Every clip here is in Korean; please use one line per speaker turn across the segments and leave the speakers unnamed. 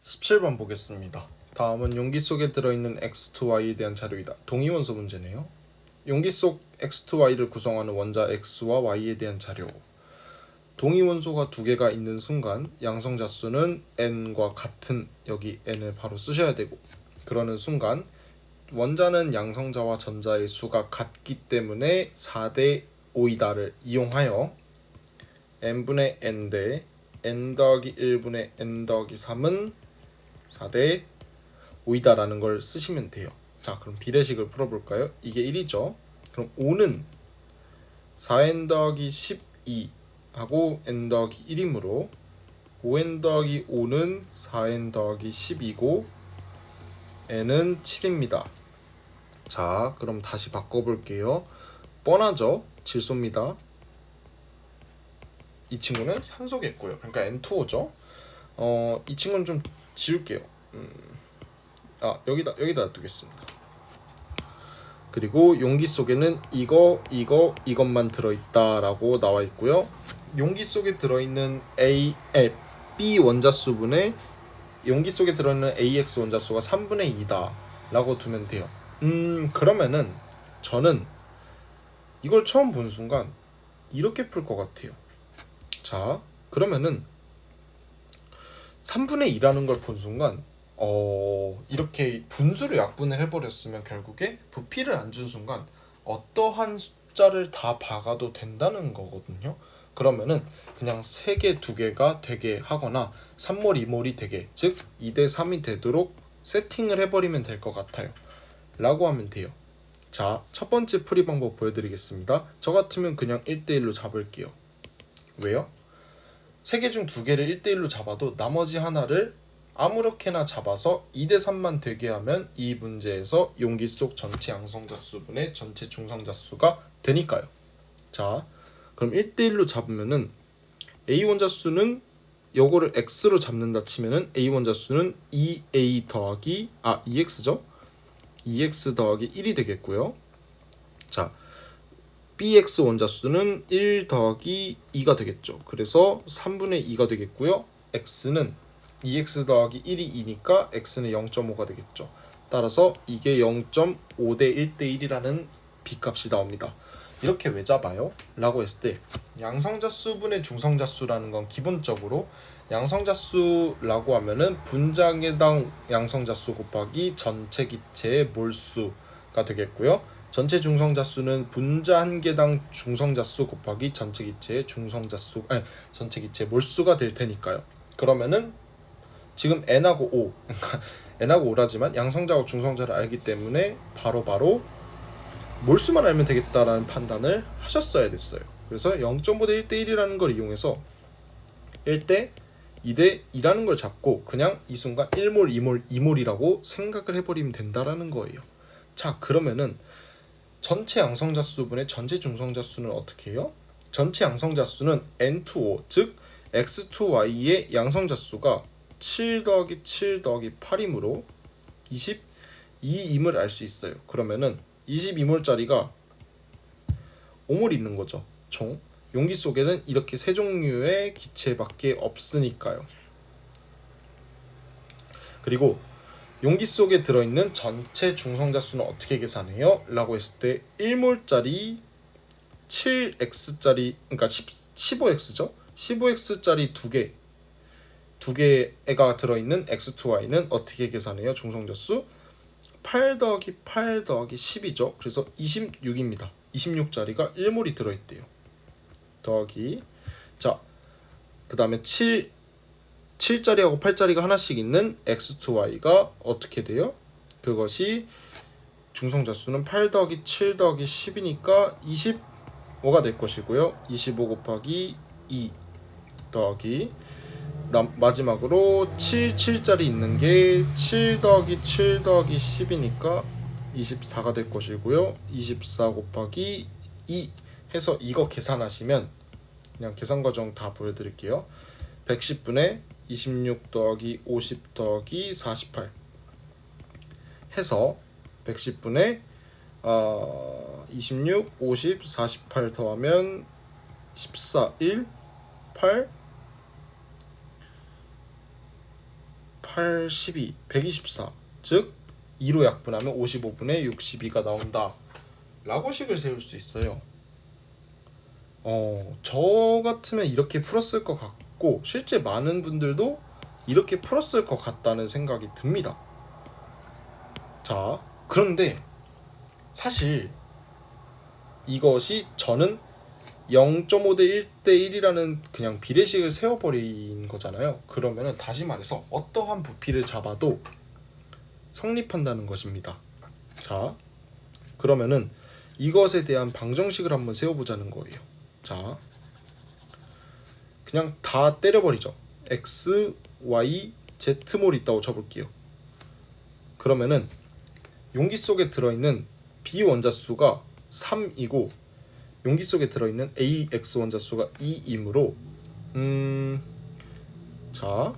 17번 보겠습니다. 다음은 용기 속에 들어있는 X2Y에 대한 자료이다. 동위원소 문제네요. 용기 속 X2Y를 구성하는 원자 X와 Y에 대한 자료. 동위원소가 두 개가 있는 순간 양성자수는 N과 같은, 여기 N을 바로 쓰셔야 되고, 그러는 순간 원자는 양성자와 전자의 수가 같기 때문에 4대 5이다를 이용하여 n분의 n 대 n 더하기 1분의 n 더하기 3은 4대 5이다라는 걸 쓰시면 돼요. 자, 그럼 비례식을 풀어볼까요? 이게 1이죠. 그럼 5는 4n 더하기 12 하고 n 더하기 1이므로 5n 더하기 5는 4n 더하기 10이고 n은 7입니다. 자, 그럼 다시 바꿔볼게요. 뻔하죠? 질소입니다. 이 친구는 산소겠고요. 그러니까 N2O죠. 이 친구는 좀 지울게요. 여기다 두겠습니다. 그리고 용기 속에는 이것만 들어있다라고 나와 있고요. 용기 속에 들어있는 B 원자수분의 용기 속에 들어있는 AX 원자수가 3분의 2다라고 두면 돼요. 그러면은 저는 이걸 처음 본 순간 이렇게 풀 것 같아요. 자, 그러면은 3분의 2라는 걸 본 순간 이렇게 분수를 약분을 해버렸으면 결국에 부피를 안 준 순간 어떠한 숫자를 다 박아도 된다는 거거든요. 그러면은 그냥 3개, 2개가 되게 하거나 3몰, 2몰이 되게, 즉 2대 3이 되도록 세팅을 해버리면 될 것 같아요. 라고 하면 돼요. 자, 첫 번째 풀이 방법 보여드리겠습니다. 저 같으면 그냥 1대1로 잡을게요. 왜요? 3개 중 2개를 1대1로 잡아도 나머지 하나를 아무렇게나 잡아서 2대 3만 되게 하면 이 문제에서 용기 속 전체 양성자수분의 전체 중성자수가 되니까요. 자, 그럼 1대1로 잡으면은 A 원자수는 요거를 X로 잡는다 치면은 A 원자수는 2A 더하기 2X죠? 2X 더하기 1이 되겠고요. 자, BX 원자수는 1 더하기 2가 되겠죠. 그래서 3분의 2가 되겠고요. X는 2X 더하기 1이 2니까 X는 0.5가 되겠죠. 따라서 이게 0.5 대 1 대 1이라는 B값이 나옵니다. 이렇게 왜 잡아요? 라고 했을 때 양성자수분의 중성자수라는 건 기본적으로 양성자수라고 하면은 분자계당 양성자수 곱하기 전체 기체의 몰수가 되겠고요. 전체 중성자수는 분자 한 개당 중성자수 곱하기 전체 기체의 전체 기체의 몰수가 될 테니까요. 그러면은 지금 n하고 5, n하고 5라지만 양성자와 중성자를 알기 때문에 바로 몰수만 알면 되겠다라는 판단을 하셨어야 됐어요. 그래서 0.5 대 1 대 1이라는 걸 이용해서 1대 2대 2라는 걸 잡고 그냥 이 순간 1몰, 2몰, 2몰이라고 생각을 해버리면 된다라는 거예요. 자, 그러면은 전체 양성자수분의 전체 중성자수는 어떻게 해요? 전체 양성자수는 N2O, 즉 X2Y의 양성자수가 7 더하기 7 더하기 8이므로 22임을 알 수 있어요. 그러면은 22몰짜리가 5몰 있는 거죠. 총 용기 속에는 이렇게 세 종류의 기체밖에 없으니까요. 그리고 용기 속에 들어있는 전체 중성자수는 어떻게 계산해요? 라고 했을 때 1몰짜리 7x짜리, 그러니까 15x죠? 15x짜리 두 개가 들어있는 x2y는 어떻게 계산해요? 중성자수 8 더하기 8 더하기 10이죠. 그래서 26입니다. 26짜리가 1몰이 들어있대요. 더하기, 자, 그 다음에 7짜리하고 8짜리가 하나씩 있는 x2y가 어떻게 돼요? 그것이 중성자수는 8 더하기 7 더하기 10이니까 25가 될 것이고요. 25 곱하기 2 더하기 마지막으로 7짜리 있는 게 7 더하기 7 더하기 10이니까 24가 될 것이고요. 24 곱하기 2 해서 이거 계산하시면 그냥 계산 과정 다 보여드릴게요. 110분의 26 더하기 50 더하기 48 해서 110분의 26, 50, 48 더하면 14, 1, 8 8, 12, 124. 즉 2로 약분하면 55분의 62가 나온다 라고 식을 세울 수 있어요. 저 같으면 이렇게 풀었을 것 같고 실제 많은 분들도 이렇게 풀었을 것 같다는 생각이 듭니다. 자, 그런데 사실 이것이 저는 0.5 대 1 대 1이라는 그냥 비례식을 세워버린 거잖아요. 그러면은 다시 말해서 어떠한 부피를 잡아도 성립한다는 것입니다. 자, 그러면은 이것에 대한 방정식을 한번 세워보자는 거예요. 자, 그냥 다 때려버리죠. x, y, z몰 있다고 쳐볼게요. 그러면은 용기 속에 들어있는 b 원자수가 3이고 용기 속에 들어있는 ax 원자수가 2이므로 자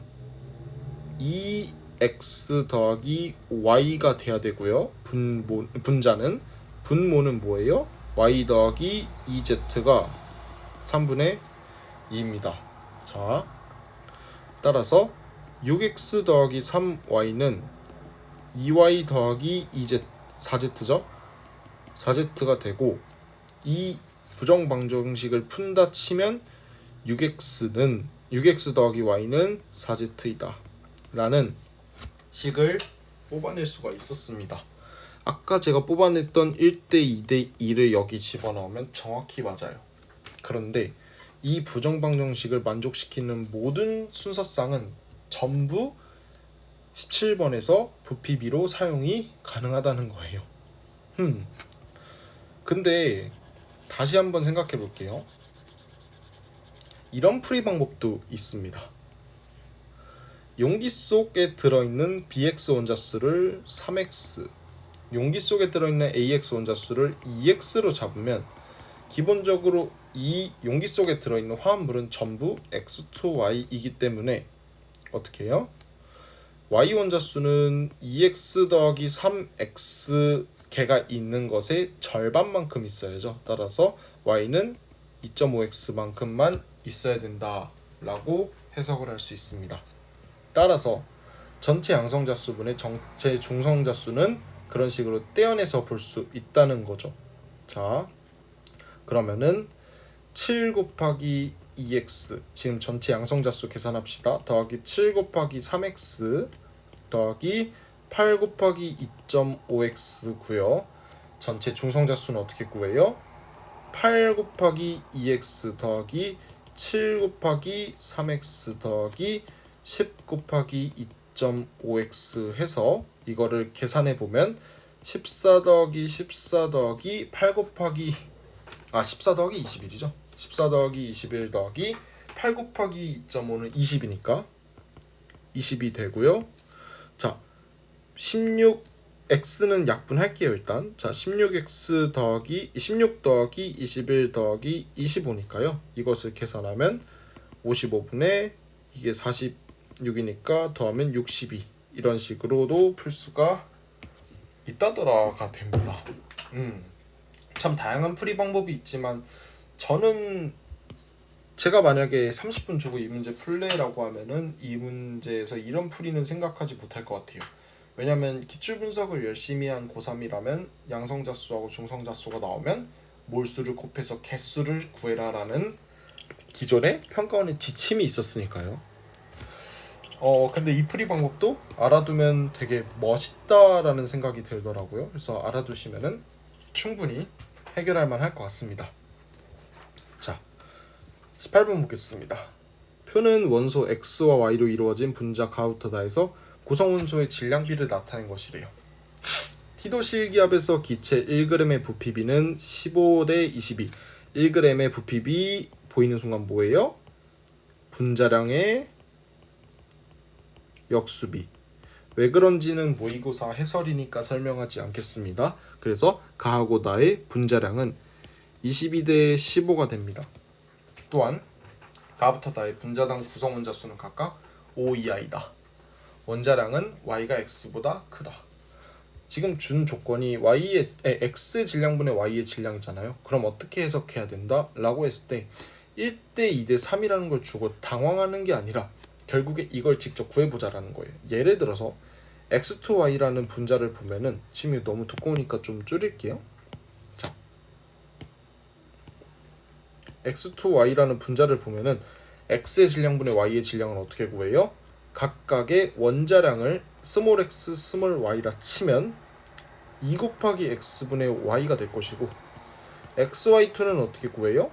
2x 더하기 y가 돼야 되고요. 분자는 분모는 뭐예요? y 더하기 2z가 3분의 2입니다. 자, 따라서 6x 더하기 3y는 2y 더하기 2z 4z죠? 4z가 되고 이 부정방정식을 푼다 치면 6x 더하기 y는 4z이다 라는 식을 뽑아낼 수가 있었습니다. 아까 제가 뽑아냈던 1대 2대 2를 여기 집어넣으면 정확히 맞아요. 그런데 이 부정방정식을 만족시키는 모든 순서쌍은 전부 17번에서 부피비로 사용이 가능하다는 거예요. 근데 다시 한번 생각해 볼게요. 이런 풀이 방법도 있습니다. 용기 속에 들어있는 bx 원자수를 3x, 용기 속에 들어있는 ax 원자수를 2x로 잡으면 기본적으로 이 용기 속에 들어있는 화합물은 전부 x2y이기 때문에 어떻게 해요? y 원자수는 2x 더하기 3x 개가 있는 것의 절반만큼 있어야죠. 따라서 y는 2.5x만큼만 있어야 된다 라고 해석을 할 수 있습니다. 따라서 전체 양성자수분의 전체 중성자수는 그런 식으로 떼어내서 볼 수 있다는 거죠. 자, 그러면은 7 곱하기 2x, 지금 전체 양성자수 계산합시다. 더하기 7 곱하기 3x 더하기 8 곱하기 2.5x 구요. 전체 중성자수는 어떻게 구해요? 8 곱하기 2x 더하기 7 곱하기 3x 더하기 10 곱하기 2.5x 해서 이거를 계산해 보면 14 더하기 14 더하기 8 곱하기 14 더하기 21이죠. 14 더하기 21 더하기 8 곱하기 2.5는 20이니까 20이 되고요. 자, 16x는 약분할게요. 일단 자 16x 더하기 16 더하기 21 더하기 25니까요. 이것을 계산하면 55분의 이게 46이니까 더하면 62 이런 식으로도 풀 수가 있다더라가 됩니다. 참 다양한 풀이 방법이 있지만 저는 제가 만약에 30분 주고 이 문제 풀래라고 하면은 이 문제에서 이런 풀이는 생각하지 못할 것 같아요. 왜냐면 기출분석을 열심히 한 고3이라면 양성자수하고 중성자수가 나오면 몰수를 곱해서 개수를 구해라 라는 기존의 평가원의 지침이 있었으니까요. 근데 이 풀이 방법도 알아두면 되게 멋있다라는 생각이 들더라고요. 그래서 알아두시면은 충분히 해결할 만할 것 같습니다. 자, 18번 보겠습니다. 표는 원소 x와 y로 이루어진 분자 가우터다에서 구성원소의 질량비를 나타낸 것이래요. 티도 실기압에서 기체 1g의 부피비는 15대 22. 1g의 부피비 보이는 순간 뭐예요? 분자량의 역수비. 왜 그런지는 모의고사 해설이니까 설명하지 않겠습니다. 그래서 가하고 나의 분자량은 22대 15가 됩니다. 또한 가부터 다의 분자당 구성 원자수는 각각 5 이하이다. 원자량은 y가 x보다 크다. 지금 준 조건이 x 질량분의 y의 질량이잖아요. 그럼 어떻게 해석해야 된다? 라고 했을 때 1대 2대 3이라는 걸 주고 당황하는 게 아니라 결국에 이걸 직접 구해보자라는 거예요. 예를 들어서 x2y라는 분자를 보면은 지금 너무 두꺼우니까 좀 줄일게요. 자, x2y라는 분자를 보면은 x의 질량분의 y의 질량을 어떻게 구해요? 각각의 원자량을 스몰 x 스몰 y라 치면 2 곱하기 x분의 y가 될 것이고, xy2는 어떻게 구해요?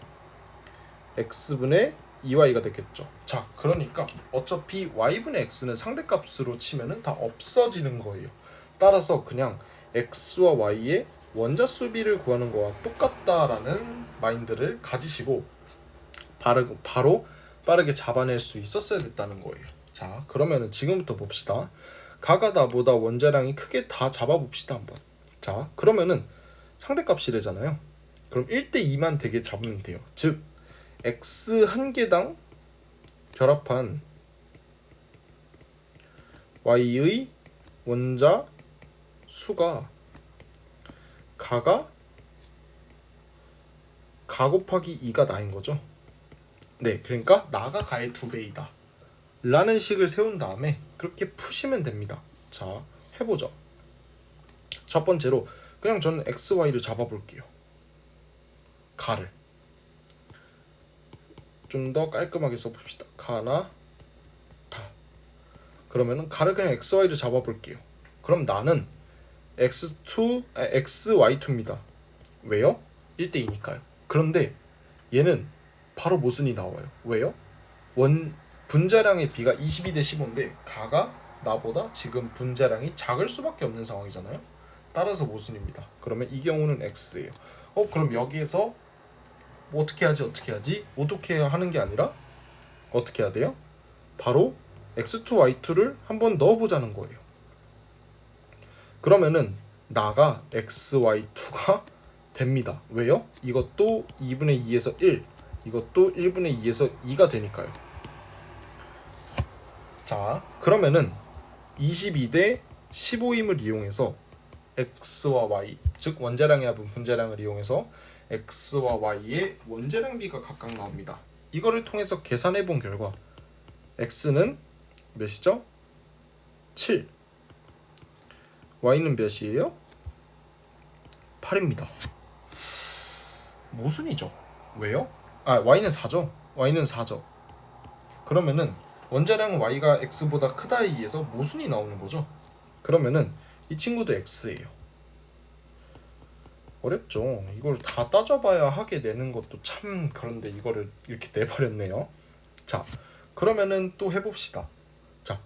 x분의 2y가 되겠죠. 자, 그러니까 어차피 y분의 x는 상대값으로 치면은 다 없어지는 거예요. 따라서 그냥 x와 y의 원자 수비를 구하는 거와 똑같다라는 마인드를 가지시고 바로 빠르게 잡아낼 수 있었어야 됐다는 거예요. 자, 그러면은 지금부터 봅시다. 가가 나보다 원자량이 크게 다 잡아봅시다 한번. 자, 그러면은 상대값이래잖아요. 그럼 1대2만 되게 잡으면 돼요. 즉 x 한 개당 결합한 y의 원자 수가 가 곱하기 2가 나인 거죠. 네, 그러니까 나가 가의 2배이다 라는 식을 세운 다음에 그렇게 푸시면 됩니다. 자, 해보죠. 첫 번째로 그냥 저는 xy를 잡아볼게요. 가를 좀 더 깔끔하게 써봅시다. 가나 다. 그러면은 가를 그냥 xy를 잡아볼게요. 그럼 나는 xy2입니다. 왜요? 1대2니까요. 그런데 얘는 바로 모순이 나와요. 왜요? 분자량의 비가 22대 15인데 가가 나보다 지금 분자량이 작을 수밖에 없는 상황이잖아요. 따라서 모순입니다. 그러면 이 경우는 x예요. 그럼 여기에서 뭐 어떻게 하지 하는 게 아니라 어떻게 해야 돼요? 바로 x2 y2를 한번 넣어보자는 거예요. 그러면은 나가 xy2가 됩니다. 왜요? 이것도 2분의 2에서 1, 이것도 1분의 2에서 2가 되니까요. 자, 그러면은 22대 15임을 이용해서 x와 y, 즉 원자량의 합은 분자량을 이용해서 x와 y의 원자량비가 각각 나옵니다. 이거를 통해서 계산해 본 결과 x는 몇이죠? 7, y는 몇이에요? 8입니다. 모순이죠. 왜요? y는 4죠. y는 4죠. 그러면은 원자량은 y가 x보다 크다에 의해서 모순이 나오는 거죠. 그러면은 이 친구도 x예요. 어렵죠. 이걸 다 따져봐야 하게 내는 것도 참 그런데 이거를 이렇게 내버렸네요. 자, 그러면은 또 해봅시다. 자,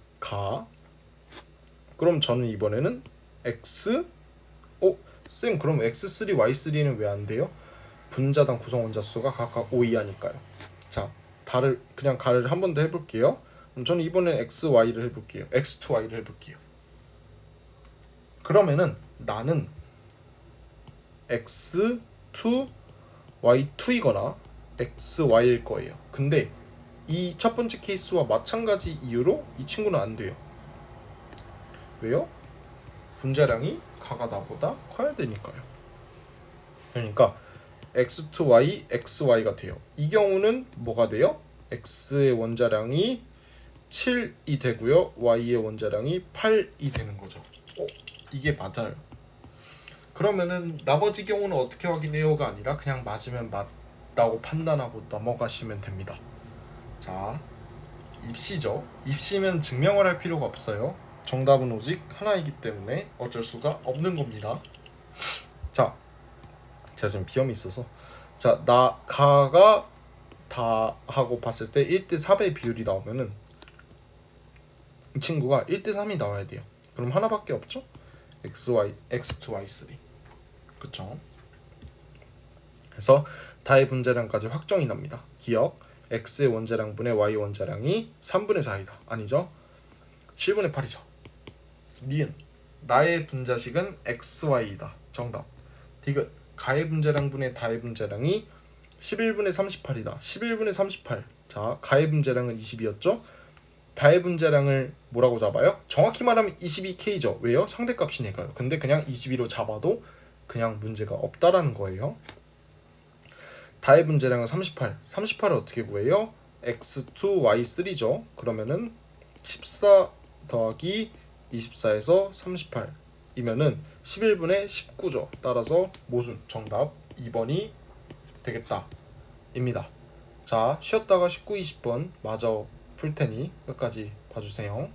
그럼 저는 이번에는 x 쌤 그럼 x3, y3는 왜 안 돼요? 분자당 구성 원자 수가 각각 5 이하니까요. 자, 그냥 가를 한 번 더 해볼게요. 그럼 저는 이번엔 xy를 해볼게요. x2y를 해볼게요. 그러면은 나는 x2y2이거나 xy일 거예요. 근데 이 첫 번째 케이스와 마찬가지 이유로 이 친구는 안 돼요. 왜요? 분자량이 가가 나보다 커야 되니까요. 그러니까 x2y, xy가 돼요. 이 경우는 뭐가 돼요? x의 원자량이 7이 되고요. y의 원자량이 8이 되는 거죠. 이게 맞아요. 그러면은 나머지 경우는 어떻게 확인해요가 아니라 그냥 맞으면 맞다고 판단하고 넘어가시면 됩니다. 자, 입시죠. 입시면 증명을 할 필요가 없어요. 정답은 오직 하나이기 때문에 어쩔 수가 없는 겁니다. 자, 제가 지금 비염이 있어서 자, 가가 다 하고 봤을 때 1대 4의 비율이 나오면은 이 친구가 1대 3이 나와야 돼요. 그럼 하나밖에 없죠? xy, x2, y3. 그쵸? 그래서 다의 분자량까지 확정이 납니다. 기억, x의 원자량분의 y 원자량이 3분의 4이다. 아니죠? 7분의 8이죠. 니은, 나의 분자식은 xy이다. 정답. 디귿, 가의 분자량분의 다의 분자량이 11분의 38이다. 11분의 38. 자, 가의 분자량은 20이었죠? 다의 분자량을 뭐라고 잡아요? 정확히 말하면 22K죠. 왜요? 상대값이니까요. 근데 그냥 22로 잡아도 그냥 문제가 없다라는 거예요. 다의 분자량은 38. 38을 어떻게 구해요? x2, y3죠. 그러면은 14 더하기 24에서 38이면은 11분의 19죠. 따라서 모순 정답 2번이 되겠다 입니다. 자, 쉬었다가 19, 20번 마저 풀 테니 끝까지 봐주세요.